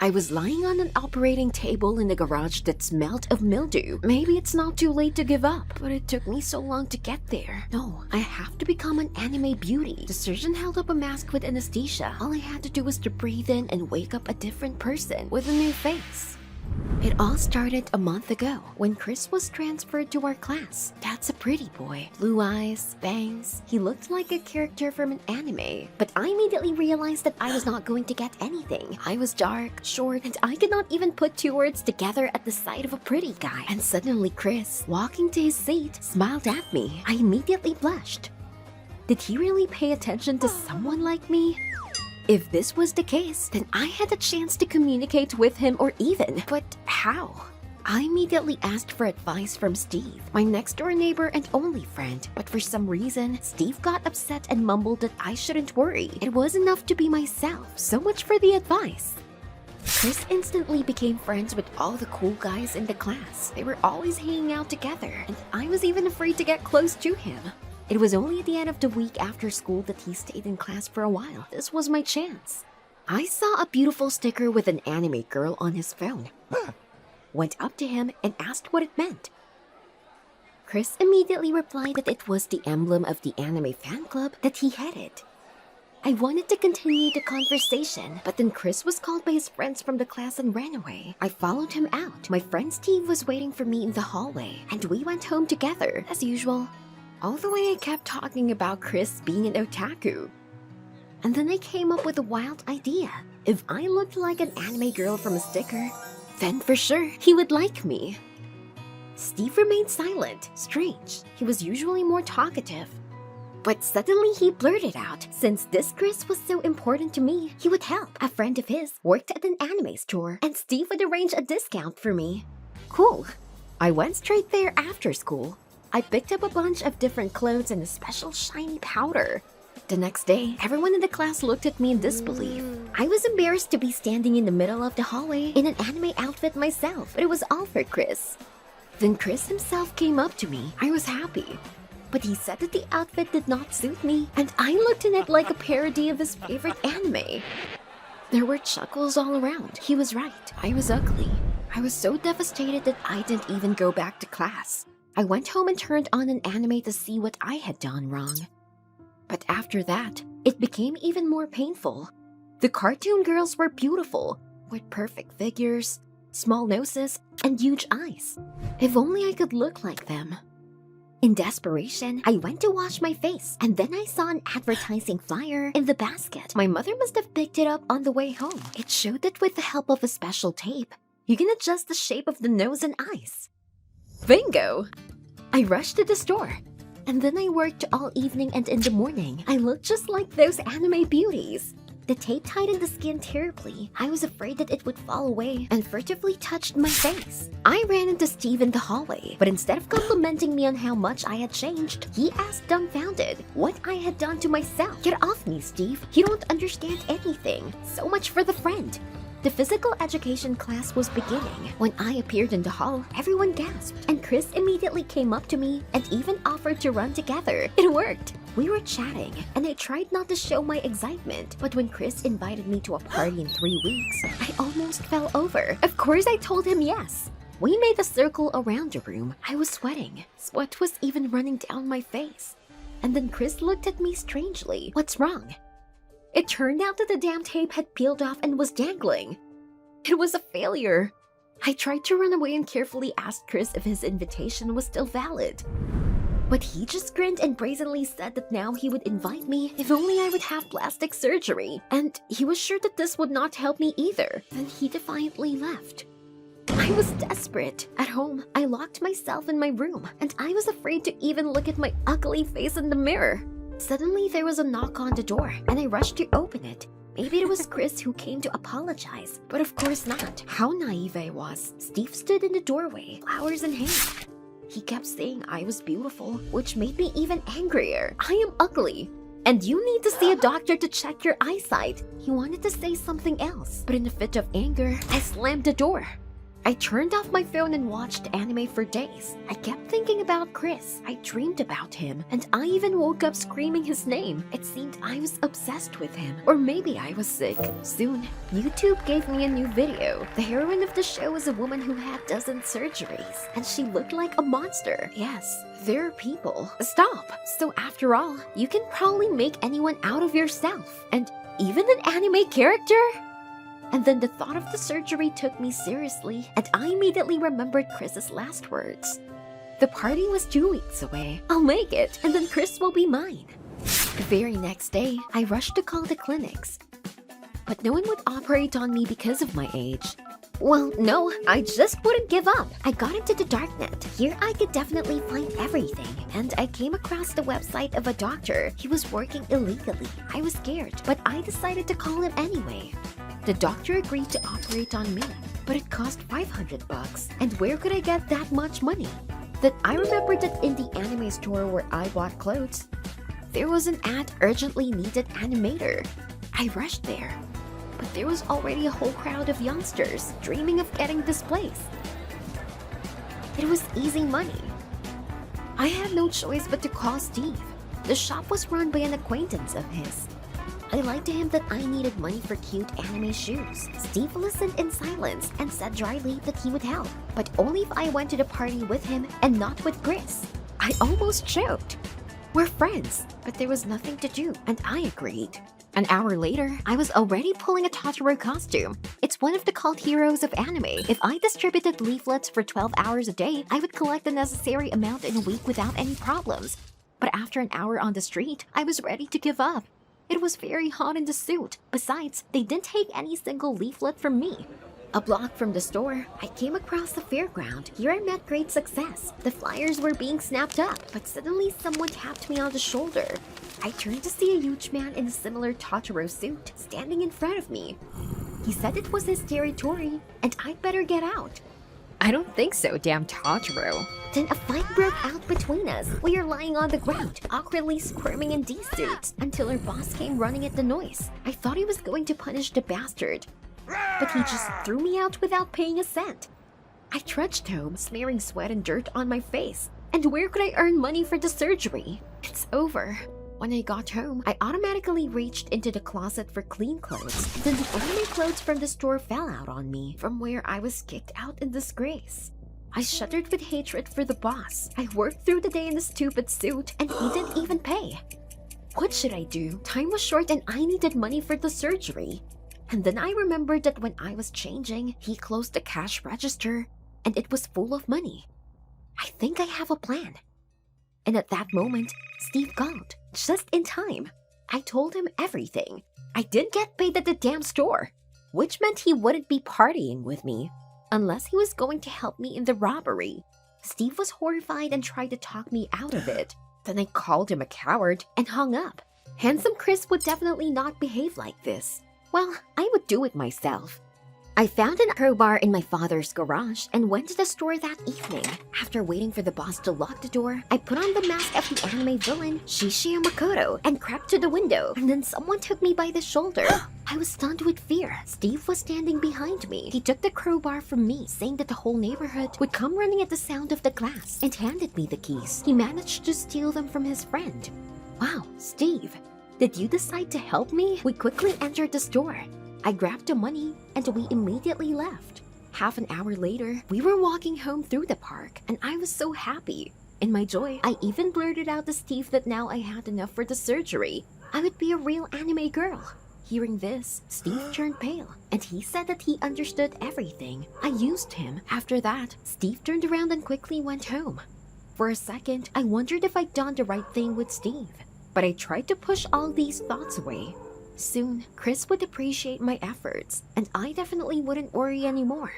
I was lying on an operating table in the garage that smelled of mildew. Maybe it's not too late to give up, but it took me so long to get there. No, I have to become an anime beauty. The surgeon held up a mask with anesthesia. All I had to do was to breathe in and wake up a different person with a new face. It all started a month ago when Chris was transferred to our class. That's a pretty boy. Blue eyes, bangs. He looked like a character from an anime. But I immediately realized that I was not going to get anything. I was dark, short, and I could not even put two words together at the sight of a pretty guy. And suddenly Chris, walking to his seat, smiled at me. I immediately blushed. Did he really pay attention to someone like me? If this was the case, then I had a chance to communicate with him or even, but how? I immediately asked for advice from Steve, my next-door neighbor and only friend, but for some reason, Steve got upset and mumbled that I shouldn't worry. It was enough to be myself. So much for the advice. Chris instantly became friends with all the cool guys in the class. They were always hanging out together, and I was even afraid to get close to him. It was only at the end of the week after school that he stayed in class for a while. This was my chance. I saw a beautiful sticker with an anime girl on his phone. Went up to him and asked what it meant. Chris immediately replied that it was the emblem of the anime fan club that he headed. I wanted to continue the conversation, but then Chris was called by his friends from the class and ran away. I followed him out. My friend Steve was waiting for me in the hallway, and we went home together, as usual. All the way I kept talking about Chris being an otaku. And then I came up with a wild idea. If I looked like an anime girl from a sticker, then for sure he would like me. Steve remained silent. Strange. He was usually more talkative. But suddenly he blurted out, since this Chris was so important to me, he would help. A friend of his worked at an anime store, and Steve would arrange a discount for me. Cool. I went straight there after school. I picked up a bunch of different clothes and a special shiny powder. The next day, everyone in the class looked at me in disbelief. I was embarrassed to be standing in the middle of the hallway in an anime outfit myself, but it was all for Chris. Then Chris himself came up to me. I was happy. But he said that the outfit did not suit me, and I looked in it like a parody of his favorite anime. There were chuckles all around. He was right. I was ugly. I was so devastated that I didn't even go back to class. I went home and turned on an anime to see what I had done wrong. But after that, it became even more painful. The cartoon girls were beautiful, with perfect figures, small noses, and huge eyes. If only I could look like them. In desperation, I went to wash my face, and then I saw an advertising flyer in the basket. My mother must have picked it up on the way home. It showed that with the help of a special tape, you can adjust the shape of the nose and eyes. Bingo! I rushed to the store, and then I worked all evening and in the morning. I looked just like those anime beauties. The tape tightened the skin terribly. I was afraid that it would fall away and furtively touched my face. I ran into Steve in the hallway, but instead of complimenting me on how much I had changed, he asked dumbfounded what I had done to myself. Get off me, Steve. You don't understand anything. So much for the friend. The physical education class was beginning. When I appeared in the hall, everyone gasped, and Chris immediately came up to me and even offered to run together. It worked. We were chatting, and I tried not to show my excitement, but when Chris invited me to a party in 3 weeks, I almost fell over. Of course, I told him yes. We made a circle around the room. I was sweating. Sweat was even running down my face. And then Chris looked at me strangely. What's wrong? It turned out that the damn tape had peeled off and was dangling. It was a failure. I tried to run away and carefully asked Chris if his invitation was still valid. But he just grinned and brazenly said that now he would invite me if only I would have plastic surgery. And he was sure that this would not help me either. Then he defiantly left. I was desperate. At home, I locked myself in my room, and I was afraid to even look at my ugly face in the mirror. Suddenly, there was a knock on the door, and I rushed to open it. Maybe it was Chris who came to apologize, but of course not. How naive I was. Steve stood in the doorway, flowers in hand. He kept saying I was beautiful, which made me even angrier. I am ugly, and you need to see a doctor to check your eyesight. He wanted to say something else, but in a fit of anger, I slammed the door. I turned off my phone and watched anime for days. I kept thinking about Chris. I dreamed about him, and I even woke up screaming his name. It seemed I was obsessed with him. Or maybe I was sick. Soon, YouTube gave me a new video. The heroine of the show was a woman who had dozens surgeries, and she looked like a monster. Yes, there are people. Stop! So after all, you can probably make anyone out of yourself. And even an anime character? And then the thought of the surgery took me seriously, and I immediately remembered Chris's last words. The party was 2 weeks away. I'll make it, and then Chris will be mine. The very next day, I rushed to call the clinics. But no one would operate on me because of my age. Well, no, I just wouldn't give up. I got into the darknet. Here I could definitely find everything. And I came across the website of a doctor. He was working illegally. I was scared, but I decided to call him anyway. The doctor agreed to operate on me, but it cost 500 bucks. And where could I get that much money? Then I remembered that in the anime store where I bought clothes, there was an ad urgently needed animator. I rushed there, but there was already a whole crowd of youngsters dreaming of getting this place. It was easy money. I had no choice but to call Steve. The shop was run by an acquaintance of his. I lied to him that I needed money for cute anime shoes. Steve listened in silence and said dryly that he would help, but only if I went to the party with him and not with Chris. I almost choked. We're friends, but there was nothing to do, and I agreed. An hour later, I was already pulling a Totoro costume. It's one of the cult heroes of anime. If I distributed leaflets for 12 hours a day, I would collect the necessary amount in a week without any problems. But after an hour on the street, I was ready to give up. It was very hot in the suit. Besides, they didn't take any single leaflet from me. A block from the store, I came across the fairground. Here I met great success. The flyers were being snapped up, but suddenly someone tapped me on the shoulder. I turned to see a huge man in a similar Totoro suit standing in front of me. He said it was his territory, and I'd better get out. I don't think so, damn Totoro. Then a fight broke out between us. We are lying on the ground, awkwardly squirming in these suits, until our boss came running at the noise. I thought he was going to punish the bastard, but he just threw me out without paying a cent. I trudged home, smearing sweat and dirt on my face. And where could I earn money for the surgery? It's over. When I got home, I automatically reached into the closet for clean clothes. Then the only clothes from the store fell out on me, from where I was kicked out in disgrace. I shuddered with hatred for the boss. I worked through the day in a stupid suit, and he didn't even pay. What should I do? Time was short and I needed money for the surgery. And then I remembered that when I was changing, he closed the cash register, and it was full of money. I think I have a plan. And at that moment, Steve called, just in time. I told him everything. I didn't get paid at the damn store, which meant he wouldn't be partying with me, unless he was going to help me in the robbery. Steve was horrified and tried to talk me out of it. Then I called him a coward and hung up. Handsome Chris would definitely not behave like this. Well, I would do it myself. I found an crowbar in my father's garage and went to the store that evening. After waiting for the boss to lock the door, I put on the mask of the anime villain, Shishio Makoto, and crept to the window. And then someone took me by the shoulder. I was stunned with fear. Steve was standing behind me. He took the crowbar from me, saying that the whole neighborhood would come running at the sound of the glass, and handed me the keys. He managed to steal them from his friend. Wow, Steve, did you decide to help me? We quickly entered the store. I grabbed the money, and we immediately left. Half an hour later, we were walking home through the park, and I was so happy. In my joy, I even blurted out to Steve that now I had enough for the surgery. I would be a real anime girl. Hearing this, Steve turned pale, and he said that he understood everything. I used him. After that, Steve turned around and quickly went home. For a second, I wondered if I'd done the right thing with Steve, but I tried to push all these thoughts away. Soon, Chris would appreciate my efforts, and I definitely wouldn't worry anymore.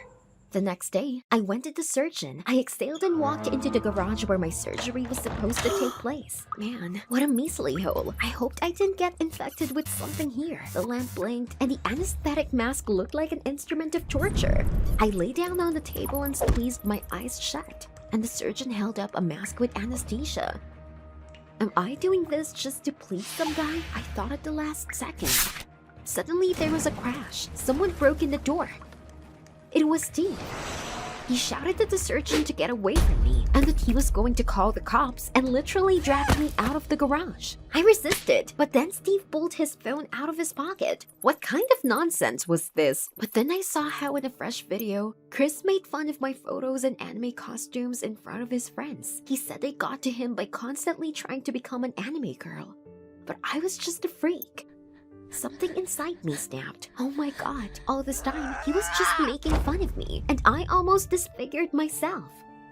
The next day, I went to the surgeon. I exhaled and walked into the garage where my surgery was supposed to take place. Man, what a measly hole. I hoped I didn't get infected with something here. The lamp blinked, and the anesthetic mask looked like an instrument of torture. I lay down on the table and squeezed my eyes shut, and the surgeon held up a mask with anesthesia. Am I doing this just to please some guy? I thought at the last second. Suddenly, there was a crash. Someone broke in the door. It was Steve. He shouted at the surgeon to get away from me and that he was going to call the cops and literally dragged me out of the garage. I resisted, but then Steve pulled his phone out of his pocket. What kind of nonsense was this? But then I saw how in a fresh video, Chris made fun of my photos and anime costumes in front of his friends. He said they got to him by constantly trying to become an anime girl. But I was just a freak. Something inside me snapped. Oh my god, all this time, he was just making fun of me, and I almost disfigured myself.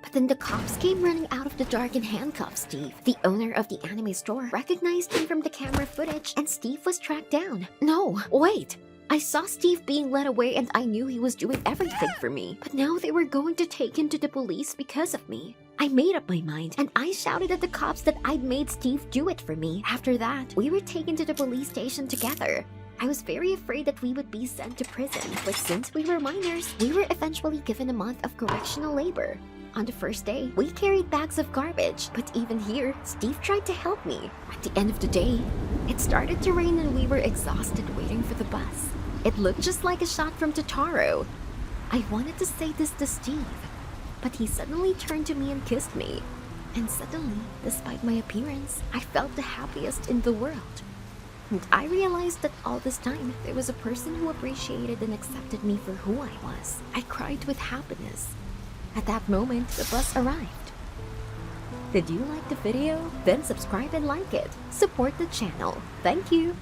But then the cops came running out of the dark and handcuffed Steve. The owner of the anime store recognized him from the camera footage, and Steve was tracked down. No, wait. I saw Steve being led away and I knew he was doing everything for me. But now they were going to take him to the police because of me. I made up my mind and I shouted at the cops that I'd made Steve do it for me. After that, we were taken to the police station together. I was very afraid that we would be sent to prison, but since we were minors, we were eventually given a month of correctional labor. On the first day, we carried bags of garbage, but even here, Steve tried to help me. At the end of the day, it started to rain and we were exhausted waiting for the bus. It looked just like a shot from Totoro. I wanted to say this to Steve, but he suddenly turned to me and kissed me. And suddenly, despite my appearance, I felt the happiest in the world. And I realized that all this time, there was a person who appreciated and accepted me for who I was. I cried with happiness. At that moment, the bus arrived. Did you like the video? Then subscribe and like it. Support the channel. Thank you!